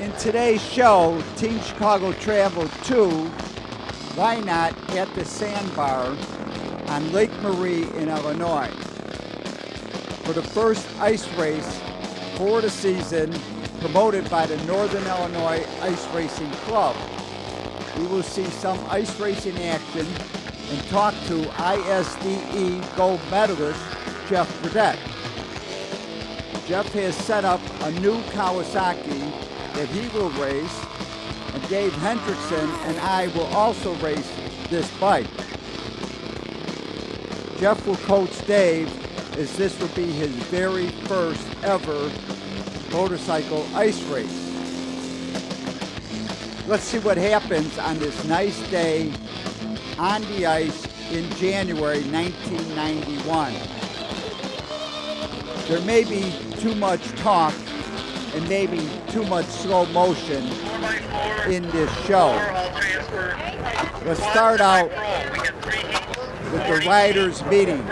In today's show, Team Chicago traveled to, why not, at the Sandbar on Lake Marie in Illinois for the first ice race for the season promoted by the Northern Illinois Ice Racing Club. We will see some ice racing action and talk to ISDE gold medalist Jeff Fredette. Jeff has set up a new Kawasaki that he will race, and Dave Hendrickson and I will also race this bike. Jeff will coach Dave as this will be his very first ever motorcycle ice race. Let's see what happens on this nice day on the ice in January 1991. There may be too much talk and maybe too much slow motion in this show. Let's start out with the riders' meeting.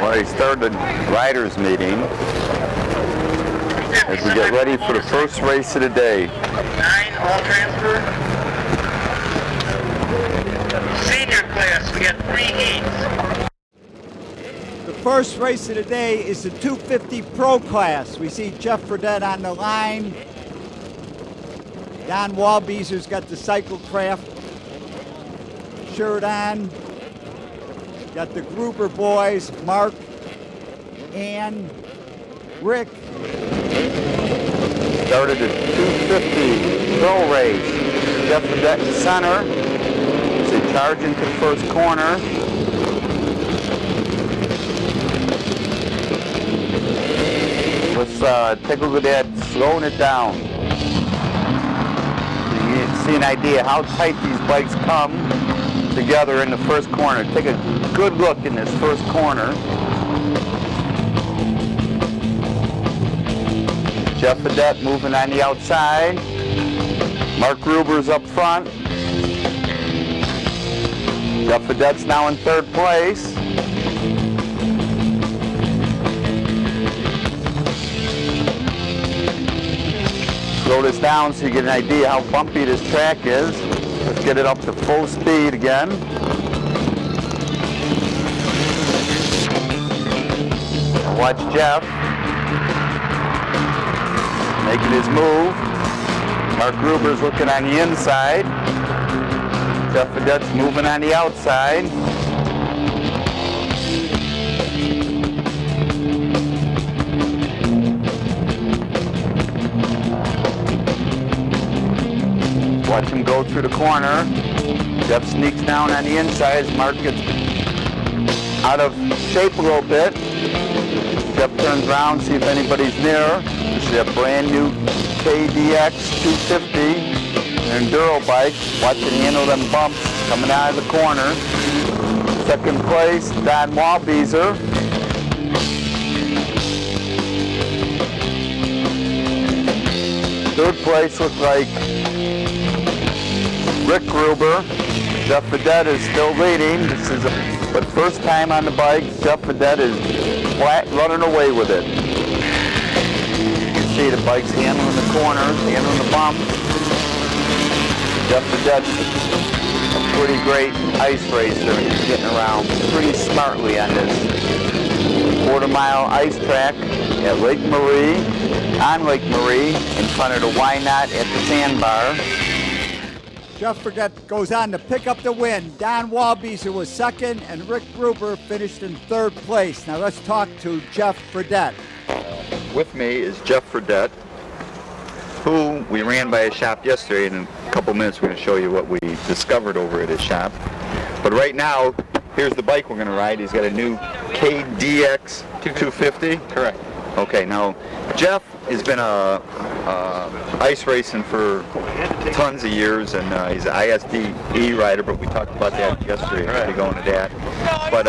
Well, he started the riders' meeting as we get ready for the first race of the day. 9 all transfer. Senior class, we got 3 heats. The first race of the day is the 250 Pro class. We see Jeff Fredette on the line. Don Waldbuesser's got the Cyclecraft shirt on. Got the Gruber boys, Mark and Rick. Started the 250 Pro race. Jeff Fredette in center. So charging to the first corner. Let's take a look at that, slowing it down. So you can see an idea how tight these bikes come together in the first corner. Take a good look in this first corner. Jeff Fredette moving on the outside. Mark Gruber's up front. Jeff Fredette's now in third place. Slow this down so you get an idea how bumpy this track is. Let's get it up to full speed again. Now watch Jeff making his move. Mark Gruber's looking on the inside. Jeff Fredette's moving on the outside. Watch him go through the corner. Jeff sneaks down on the inside as Mark gets out of shape a little bit. Jeff turns around, see if anybody's near. This is a brand new KDX 250 enduro bike. Watch it handle them bumps coming out of the corner. Second place, Don Waldbuesser. Third place looks like Rick Gruber. Jeff Fredette is still leading. This is the first time on the bike. Jeff Fredette is flat running away with it. You can see the bike's handling the corners, handling the bumps. Jeff Fredette's a pretty great ice racer, and he's getting around pretty smartly on this quarter-mile ice track at Lake Marie, on Lake Marie, in front of the Why Not at the Sandbar. Jeff Fredette goes on to pick up the win. Don Waldbuesser was second, and Rick Gruber finished in third place. Now let's talk to Jeff Fredette. With me is Jeff Fredette, who we ran by his shop yesterday, and in a couple minutes we're going to show you what we discovered over at his shop. But right now, here's the bike we're going to ride. He's got a new KDX 250. Correct. Okay, now Jeff has been ice racing for tons of years, and he's an ISDE rider, but we talked about that yesterday. Right. Go into that. But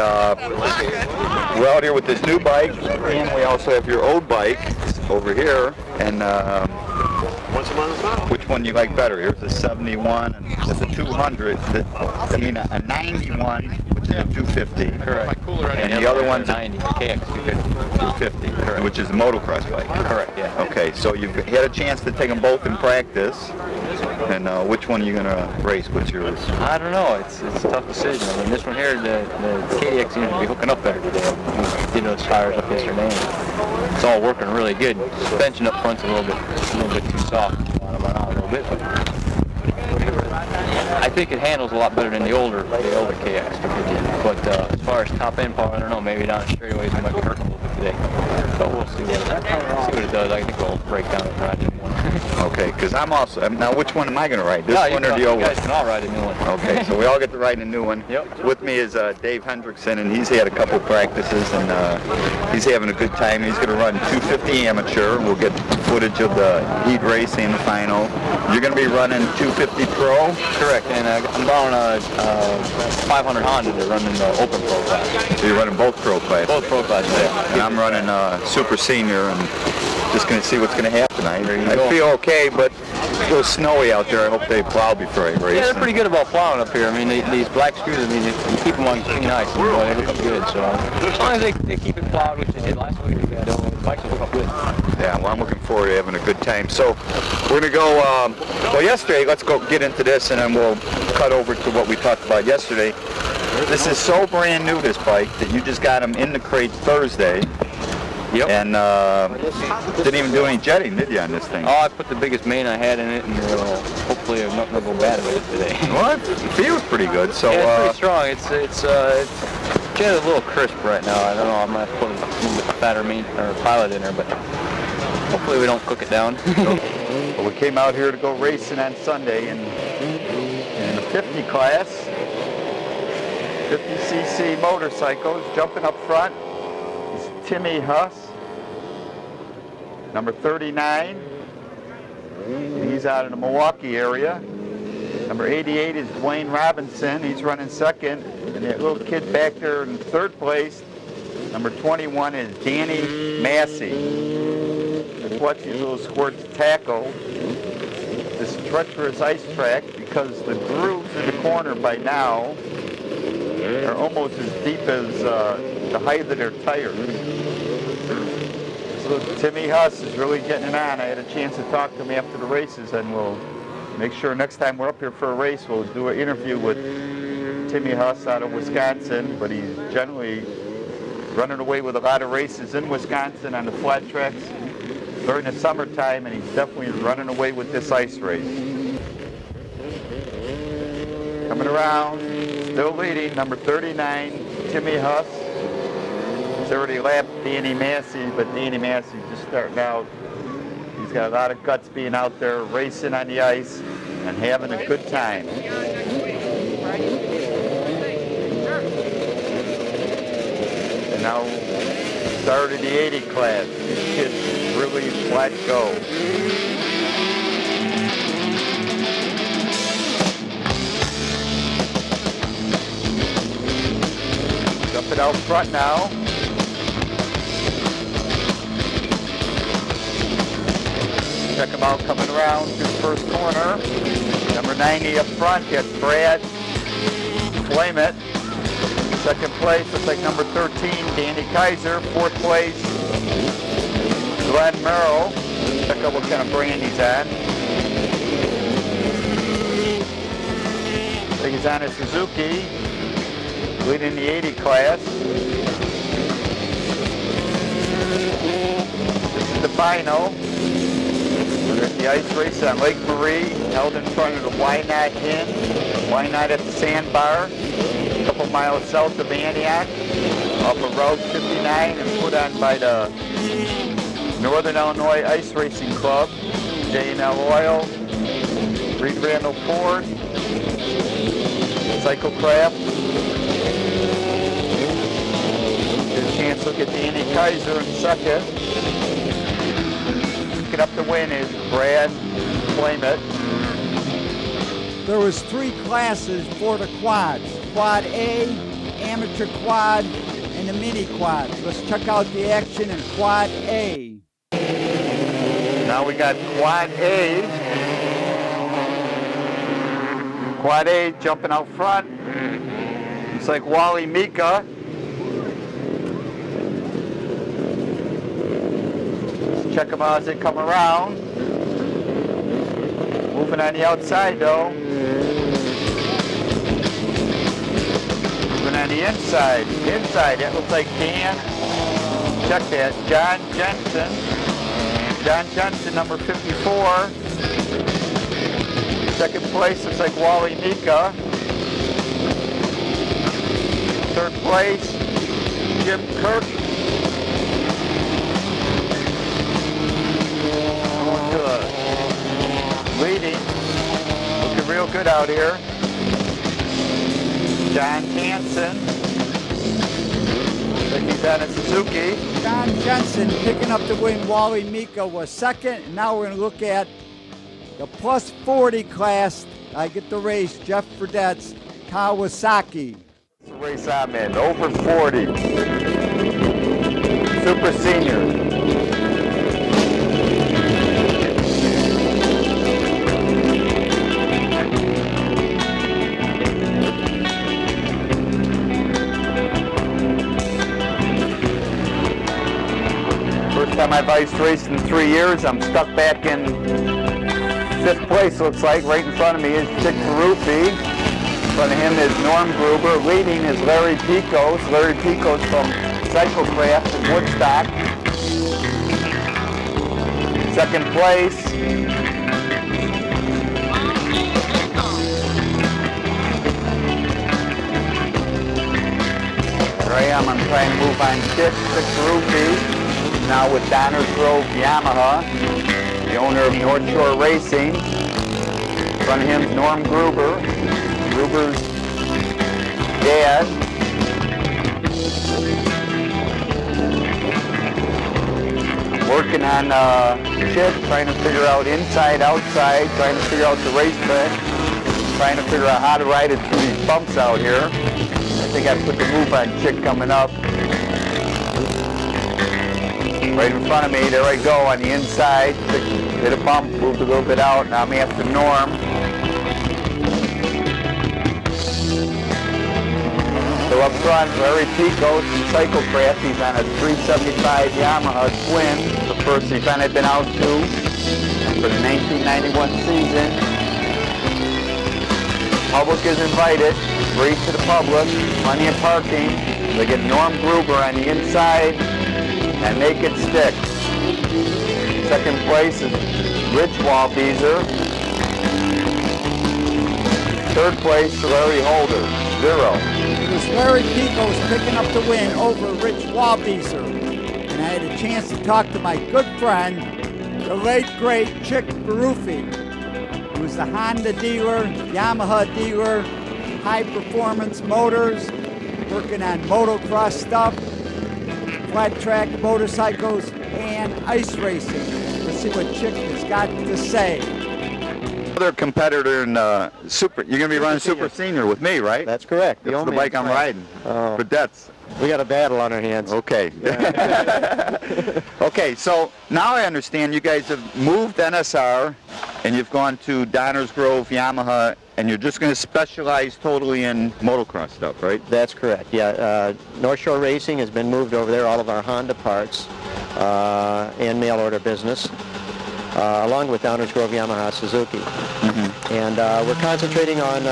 we're out here with this new bike, and we also have your old bike over here. And which one do you like better? Here's a 71, and it's a 200. A 91 which is a 250. Correct. And the other one's a 90, KX 250. 250, which is a motocross bike. Correct, yeah. Okay, so you've had a chance to take them both in practice. And which one are you going to race? What's yours? I don't know. It's a tough decision. I mean, this one here, the KDX seems to be hooking up better today. We did those tires up yesterday. It's all working really good. Suspension up front's a little bit too soft. I want to run out a little bit, but I think it handles a lot better than the older KX 250. But as far as top end power, I don't know. Maybe down the straightaways it might be hurting a little bit today. But we'll see what it does. I think we'll break down and ride the new one. Okay, because I'm also now. Which one am I going to ride? This one or the old one? You guys can all ride a new one. Okay, so we all get to ride a new one. Yep. With me is Dave Hendrickson, and he's had a couple practices, and he's having a good time. He's going to run 250 amateur. We'll get footage of the heat race and the final. You're going to be running 250 pro? Correct, and I'm borrowing a 500 Honda to run in the open pro class. So you're running both pro classes? Both pro classes, yeah. And I'm running super senior, and just going to see what's going to happen. I feel okay, but it's a little snowy out there. I hope they plow before I race. Yeah, they're pretty good about plowing up here. I mean, these black screws, I mean, you keep them on clean ice, and boy, they look up good. So as long as they keep it plowed, which they did last week, the bikes will look up good. Yeah, well, I'm looking forward to having a good time. So we're going to go, well, yesterday, let's go get into this, and then we'll cut over to what we talked about yesterday. This is so brand new, this bike, that you just got them in the crate Thursday. Yep. And didn't even do any jetting, did you, on this thing? Oh, I put the biggest main I had in it, and hopefully nothing will go bad with it today. Well, it feels pretty good. So yeah, it's pretty strong. It's a little crisp right now. I don't know. I'm gonna put a little bit fatter main or pilot in there, but hopefully we don't cook it down. Well, we came out here to go racing on Sunday in the 50 class, 50cc motorcycles. Jumping up front is Timmy Huss, number 39. He's out in the Milwaukee area. Number 88 is Dwayne Robinson. He's running second. And that little kid back there in third place, number 21, is Danny Massey. Let's watch these little squirts tackle this treacherous ice track, because the grooves in the corner by now are almost as deep as the height of their tires. So Timmy Huss is really getting it on. I had a chance to talk to him after the races, and we'll make sure next time we're up here for a race, we'll do an interview with Timmy Huss out of Wisconsin, but he's generally running away with a lot of races in Wisconsin on the flat tracks during the summertime, and he's definitely running away with this ice race. Coming around, still leading, number 39, Timmy Huss. He's already lapped Danny Massey, but Danny Massey just starting out. He's got a lot of guts being out there racing on the ice and having a good time. And now started the 80 class. These kids really flat go. Jumping out front now. Check him out coming around to the first corner. Number 90 up front, that's Brad Flame It. Second place looks like number 13, Danny Kaiser. Fourth place, Glenn Merrill. Check out what kind of brand he's on. I think he's on a Suzuki, leading the 80 class. This is the final. We're at the ice race on Lake Marie, held in front of the Why Not Inn. Why Not at the Sandbar, a couple miles south of Antioch, off of Route 59, and put on by the Northern Illinois Ice Racing Club, J&L Oil, Reed Randall Ford, Cyclecraft. Get a chance to look at Danny Kaiser in second. Picking up the win is Brad Flame It. There was 3 classes for the quads. Quad A, amateur quad, and the mini quads. Let's check out the action in Quad A. Now we got Quad A. Quad A jumping out front. Looks like Wally Mika. Let's check them out as they come around. Moving on the outside though. Moving on the inside. Inside, that looks like Dan. Check that. John Jensen. John Jensen, number 54. Second place looks like Wally Mika. Third place, Jim Kirk. Going to leading. Looking real good out here. John Hansen. He's on a Suzuki. John Jensen picking up the win. Wally Mika was second. And now we're going to look at the plus 40 class. I get the race. Jeff Fredette's Kawasaki. It's a race I'm in. Over 40. Super senior. First time I've iced raced in 3 years. I'm stuck back in 5th place, looks like. Right in front of me is Chick Roofie. In front of him is Norm Gruber. Leading is Larry Piekos. Larry Piekos from Cyclecraft in Woodstock. Second place. Here I am. I'm trying to move on Chick Roofie. Now with Downers Grove Yamaha, the owner of North Shore Racing. In front of him is Norm Gruber, Gruber's dad. Working on Chick, trying to figure out inside, outside, trying to figure out the race plan, trying to figure out how to ride it through these bumps out here. I think I put the move on Chick coming up. Right in front of me, there I go on the inside. Hit a bump, moved a little bit out. Now I'm after Norm. So up front, Larry Piekos from Cyclecraft. He's on a 375 Yamaha Twin. The first event I've been out to for the 1991 season. Public is invited. Free to the public. Plenty of parking. They get Norm Gruber on the inside. And make it stick. Second place is Rich Waldbuesser. Third place, Larry Holder, 0. It was Larry Piekos picking up the win over Rich Waldbuesser. And I had a chance to talk to my good friend, the late great Chick Roofie, who was the Honda dealer, Yamaha dealer, high performance motors, working on motocross stuff, flat track motorcycles, and ice racing. Let's see what Chick has got to say. Other competitor in Super, you're going to be running Super Senior with me, right? That's correct. That's the bike I'm riding. Fredette's. We got a battle on our hands. Okay. Okay, so now I understand you guys have moved NSR and you've gone to Downers Grove Yamaha and you're just going to specialize totally in motocross stuff, right? That's correct, yeah. North Shore Racing has been moved over there, all of our Honda parts and mail order business, along with Downers Grove Yamaha Suzuki. Mm-hmm. And we're concentrating on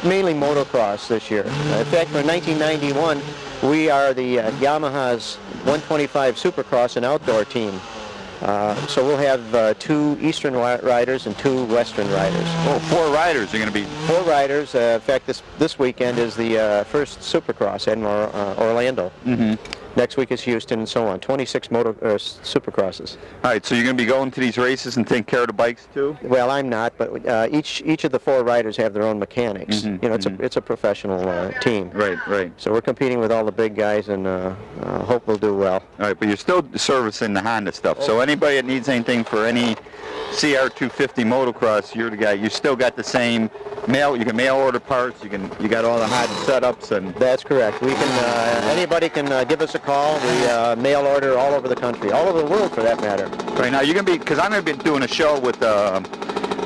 mainly motocross this year. In fact, for 1991, we are the Yamaha's 125 Supercross and outdoor team. So we'll have 2 Eastern riders and 2 Western riders. Oh, 4 riders are going to be... 4 riders. In fact, this weekend is the first Supercross in Orlando. Mm-hmm. Next week is Houston, and so on. 26 Supercrosses. All right, so you're going to be going to these races and taking care of the bikes too? Well, I'm not, but each of the 4 riders have their own mechanics. Mm-hmm, you know, it's a professional team. Right, right. So we're competing with all the big guys, and hope we'll do well. All right, but you're still servicing the Honda stuff. So anybody that needs anything for any CR250 motocross, you're the guy. You still got the same mail. You can mail order parts. You got all the hot setups, and that's correct. We can anybody can give us a call. We mail order all over the country, all over the world for that matter. Right now, you're gonna be, because I'm gonna be doing a show with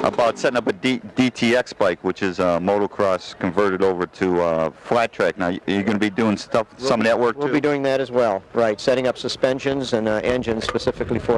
about setting up a DTX bike, which is motocross converted over to flat track. Now, you're going to be doing some of that work too? We'll be doing that as well, right, setting up suspensions and engines specifically for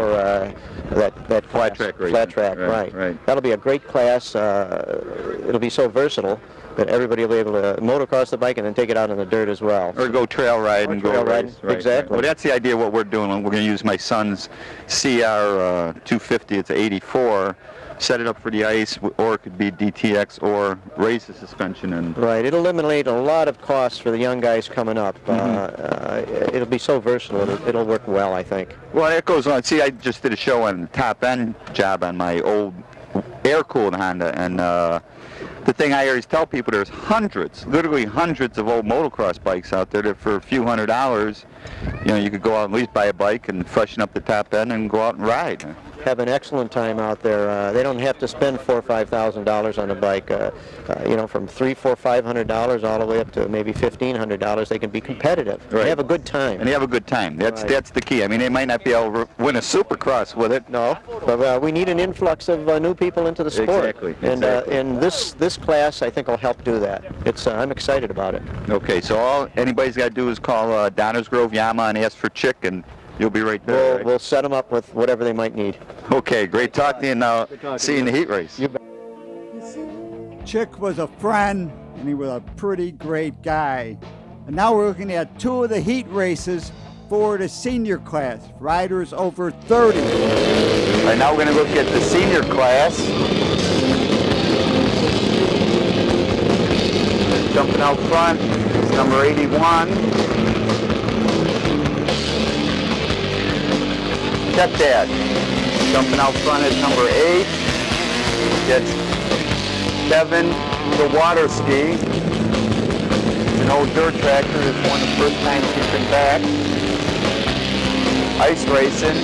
that flat track racing. Flat track, right. That'll be a great class. It'll be so versatile that everybody will be able to motocross the bike and then take it out in the dirt as well. Or go trail ride and go race. Right, exactly. Well, that's the idea of what we're doing. We're going to use my son's CR 250. It's 84. Set it up for the ice, or it could be DTX, or raise the suspension. And right. It'll eliminate a lot of costs for the young guys coming up. It'll be so versatile. It'll work well, I think. Well, it goes on. See, I just did a show on top end job on my old air-cooled Honda, and the thing I always tell people, there's hundreds, literally hundreds of old motocross bikes out there that for a few $100s, you could go out and at least buy a bike and freshen up the top end and go out and ride. Have an excellent time out there. They don't have to spend $4,000 or $5,000 on a bike. From $300, $400, $500 all the way up to maybe $1,500, they can be competitive. Right. They have a good time. And they have a good time. That's the key. I mean, they might not be able to win a Supercross with it. No, but we need an influx of new people into the sport. Exactly. And this class, I think, will help do that. I'm excited about it. Okay, so all anybody's got to do is call Downers Grove Yamaha and ask for Chick, and you'll be right there. Right? We'll set them up with whatever they might need. Okay, great talking to you, and now see you in the heat race. Chick was a friend, and he was a pretty great guy. And now we're looking at two of the heat races for the senior class, riders over 30. All right, now we're going to look at the senior class. Jumping out front is number 81. Check that. Jumping out front is number 8. That's Kevin the water ski. An old dirt tractor. It's one of the first times he's been back. Ice racing.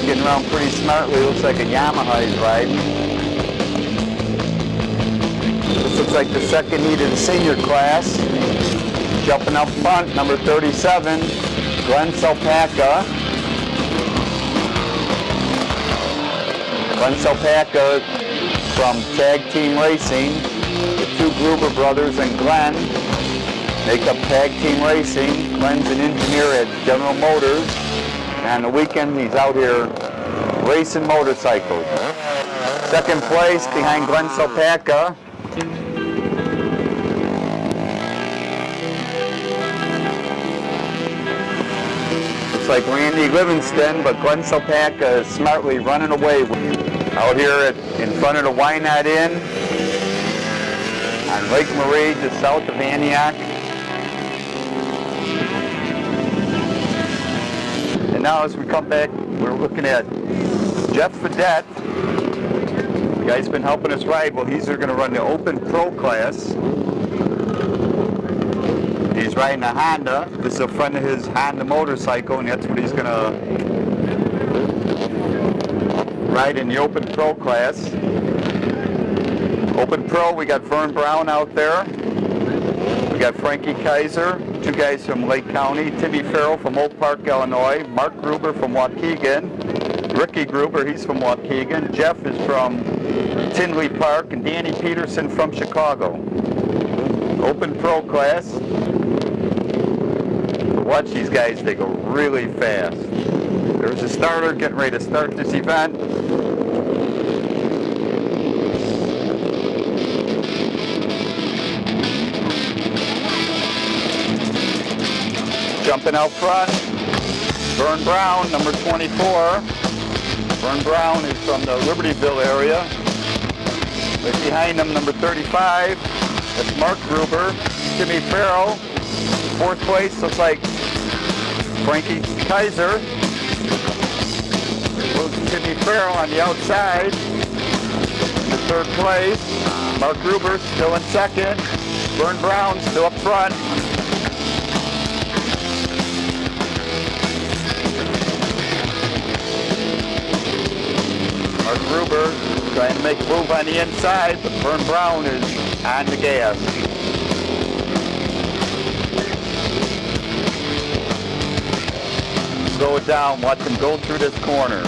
Getting around pretty smartly. Looks like a Yamaha he's riding. This looks like the second heat of the senior class. Jumping up front, number 37, Glenn Salpaka. Glenn Salpaka from Tag Team Racing. The two Gruber Brothers and Glenn make up Tag Team Racing. Glenn's an engineer at General Motors. And on the weekend, he's out here racing motorcycles. Second place behind Glenn Salpaka. Looks like Randy Livingston, but Glenn Salpaka is smartly running away out here in front of the Wynot Inn on Lake Marie, just south of Antioch. And now as we come back, we're looking at Jeff Fredette. The guy's been helping us ride. Well, he's going to run the Open Pro class. He's riding a Honda. This is a friend of his Honda motorcycle, and that's what he's going to ride in the Open Pro class. Open Pro, we got Vern Brown out there. We got Frankie Kaiser, two guys from Lake County. Timmy Farrell from Oak Park, Illinois. Mark Gruber from Waukegan. Ricky Gruber, he's from Waukegan. Jeff is from Tinley Park, and Danny Peterson from Chicago. Open Pro class. Watch these guys, they go really fast. There's a starter getting ready to start this event. Jumping out front, Vern Brown, number 24. Vern Brown is from the Libertyville area. Right behind him, number 35, that's Mark Gruber. Timmy Farrell, fourth place, looks like Frankie Kaiser. Timmy Farrell on the outside. In the third place. Mark Gruber still in second. Vern Brown still up front. Mark Gruber trying to make a move on the inside, but Vern Brown is on the gas. Slow it down, watch him go through this corner.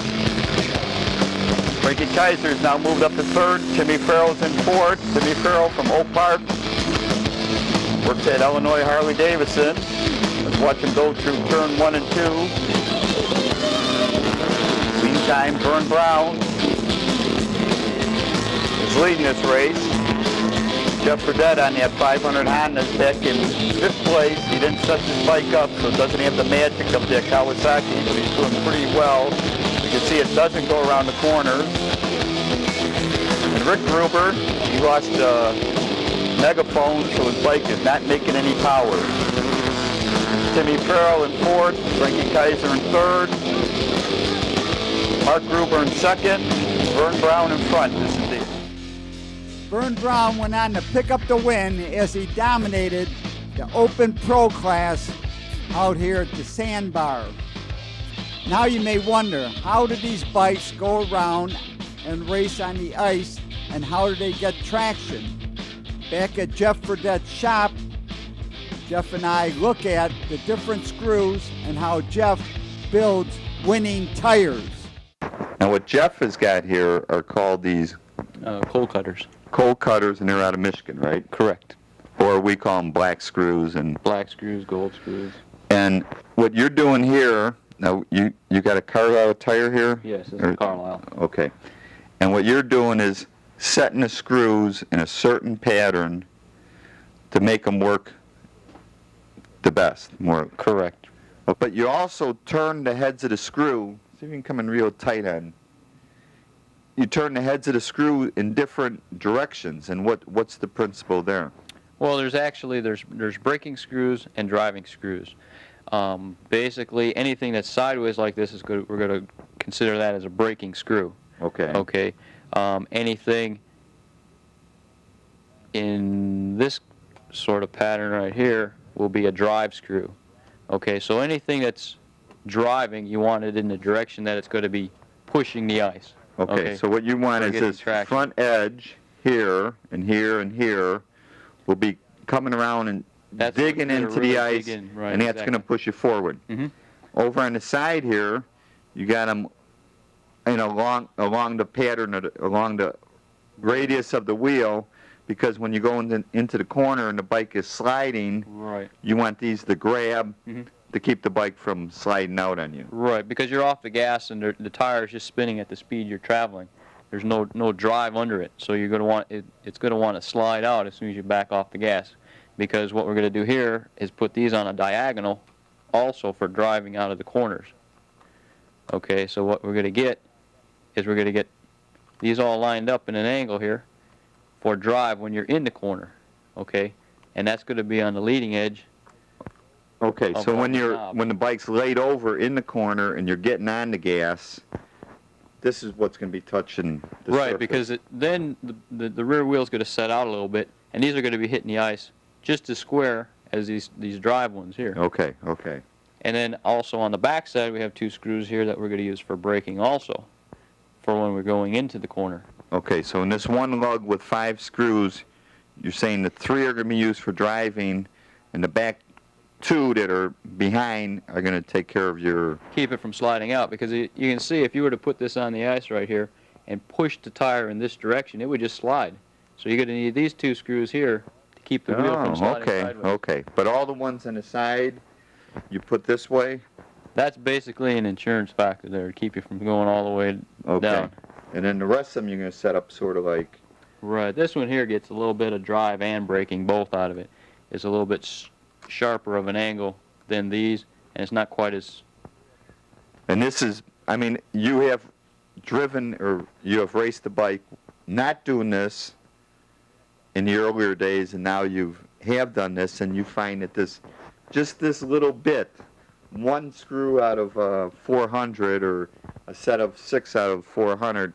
Frankie Kaiser's now moved up to third. Timmy Farrell's in fourth. Timmy Farrell from Oak Park works at Illinois Harley-Davidson. Let's watch him go through turn 1 and 2. Meantime, Vern Brown is leading this race. Jeff Fredette on that 500 Honda is back in 5th place. He didn't set his bike up, so it doesn't have the magic of that Kawasaki, but he's doing pretty well. You can see it doesn't go around the corners. And Rick Gruber, he lost a megaphone, so his bike is not making any power. Timmy Farrell in 4th, Frankie Kaiser in 3rd, Mark Gruber in 2nd, Vern Brown in front. This is the Vern Brown went on to pick up the win as he dominated the Open Pro class out here at the Sandbar. Now you may wonder, how did these bikes go around and race on the ice, and how do they get traction? Back at Jeff Fredette's shop, Jeff and I look at the different screws and how Jeff builds winning tires. Now what Jeff has got here are called these Coal cutters. coal cutters, and they're out of Michigan, right? Correct. Or we call them black screws. And Black screws, gold screws. and what you're doing here, now you got a Carlisle tire here? Yes, this is Carlisle. Okay. And what you're doing is setting the screws in a certain pattern to make them work the best. More Correct. But you also turn the heads of the screw. See if you can come in real tight on. You turn the heads of the screw in different directions, and what's the principle there? Well, there's braking screws and driving screws. Basically, anything that's sideways like this is good. We're going to consider that as a braking screw. Okay. Okay. Anything in this sort of pattern right here will be a drive screw. Okay. So anything that's driving, you want it in the direction that it's going to be pushing the ice. Okay, so what you want is this traction. front edge here and here and here will be coming around and digging into the ice, right, and that's going to push you forward. Mm-hmm. Over on the side here, you got them along the pattern, along the radius of the wheel, because when you go into the corner and the bike is sliding, right, you want these to grab mm-hmm. to keep the bike from sliding out on you. Right, because you're off the gas and the tire is just spinning at the speed you're traveling. There's no drive under it, so you're going to want it's going to want to slide out as soon as you back off the gas. Because what we're going to do here is put these on a diagonal, also for driving out of the corners. Okay, so what we're going to get is we're going to get these all lined up in an angle here for drive when you're in the corner. Okay, and that's going to be on the leading edge. Okay, so when the bike's laid over in the corner and you're getting on the gas, this is what's going to be touching the right, surface. because then the rear wheel's going to set out a little bit, and these are going to be hitting the ice just as square as these drive ones here. Okay, okay. And then also on the back side, we have 2 screws here that we're going to use for braking also, for when we're going into the corner. Okay, so in this one lug with 5 screws, you're saying the 3 are going to be used for driving, and the back 2 that are behind are going to take care of your... Keep it from sliding out, because you can see if you were to put this on the ice right here and push the tire in this direction, it would just slide. So you're going to need these 2 screws here to keep the wheel from sliding sideways. Okay. But all the ones on the side, you put this way? That's basically an insurance factor there to keep you from going all the way down. And then the rest of them you're going to set up sort of like... Right. This one here gets a little bit of drive and braking both out of it. It's a little bit sharper of an angle than these, and it's not quite as... And this is, I mean, you have driven or you have raced the bike not doing this in the earlier days, and now you have done this, and you find that just this little bit, 1 screw out of 400 or a set of 6 out of 400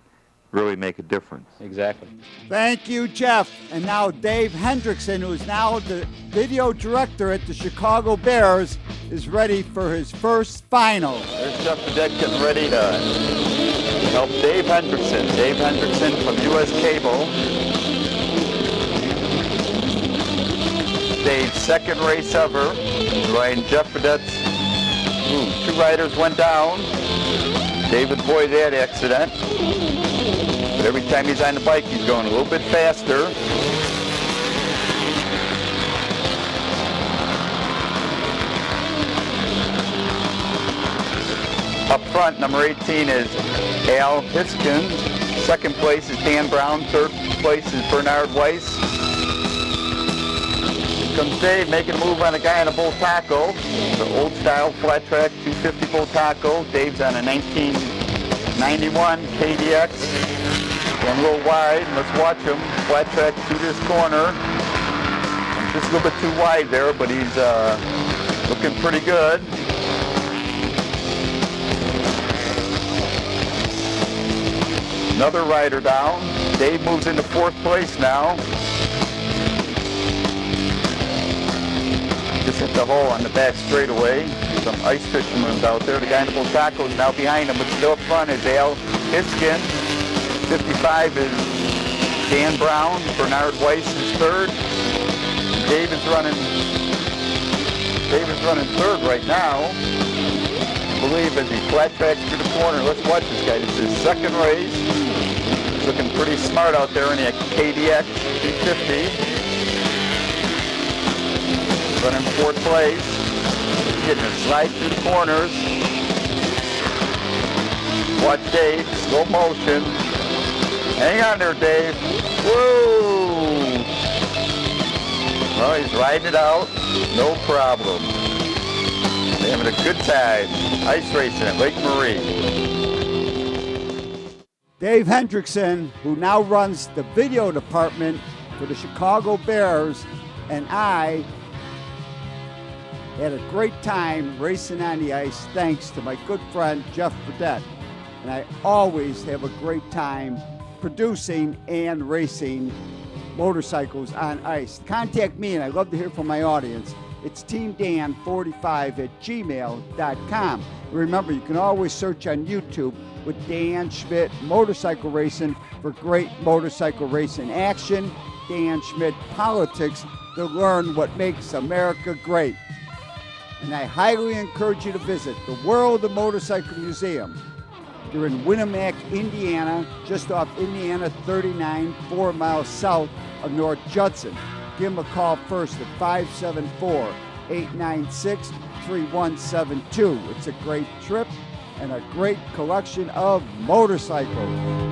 really make a difference. Exactly. Thank you, Jeff. And now Dave Hendrickson, who is now the video director at the Chicago Bears, is ready for his first final. There's Jeff Fredette getting ready to help Dave Hendrickson. Dave Hendrickson from U.S. Cable. Dave's second race ever. Riding Jeff Fredette's. 2 riders went down. Dave avoided that accident. But every time he's on the bike, he's going a little bit faster. Up front, number 18 is Al Hiskin. Second place is Dan Brown. Third place is Bernard Weiss. Here comes Dave making a move on a guy on a bull taco. The old style flat track 250 bull taco. Dave's on a 1991 KDX. Going a little wide. Let's watch him. Flat track to this corner. Just a little bit too wide there, but he's looking pretty good. Another rider down. Dave moves into fourth place now. Just hit the hole on the back straightaway. Some ice fishermen out there. The guy in the bull taco is now behind him, but still up front is Al Hiskin. 55 is Dan Brown. Bernard Weiss is third. Dave is running third right now. I believe as he flat tracks through the corner. Let's watch this guy. This is his second race. He's looking pretty smart out there in the KDX 250. Running fourth place. Getting a slide through the corners. Watch Dave, slow motion. Hang on there, Dave. Whoa! Well, he's riding it out. No problem. They're having a good time. Ice racing at Lake Marie. Dave Hendrickson, who now runs the video department for the Chicago Bears, and I had a great time racing on the ice thanks to my good friend Jeff Fredette. And I always have a great time producing and racing motorcycles on ice. Contact me, and I'd love to hear from my audience. It's teamdan45@gmail.com. Remember, you can always search on YouTube with Dan Schmitt Motorcycle Racing for great motorcycle racing action. Dan Schmitt Politics to learn what makes America great. And I highly encourage you to visit the World of Motorcycle Museum. They're in Winamac, Indiana, just off Indiana 39, 4 miles south of North Judson. Give them a call first at 574-896-3172. It's a great trip and a great collection of motorcycles.